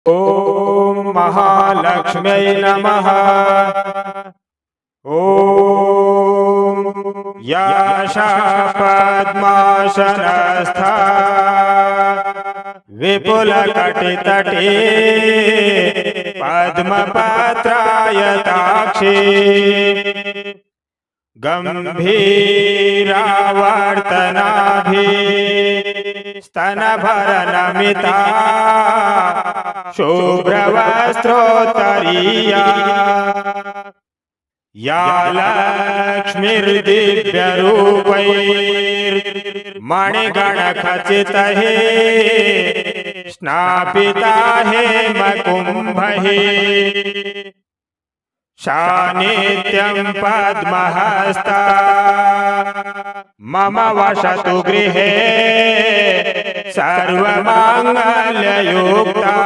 ॐ महालक्ष्म्यै नमः। ॐ याशा पद्मासनस्था विपुलकटितटे पद्मपत्रायताक्षी गम्भीरावर्तनाभि स्तनभरनमिता शुभ्रवस्त्रोत्तरीया या लक्ष्मीर्दिव्यरूपैर्मणिगणखचितैः स्नापिता हेमकुम्भैः सा नित्यं पद्महस्ता मम वसतु गृहे सर्वमाङ्गल्ययुक्ता।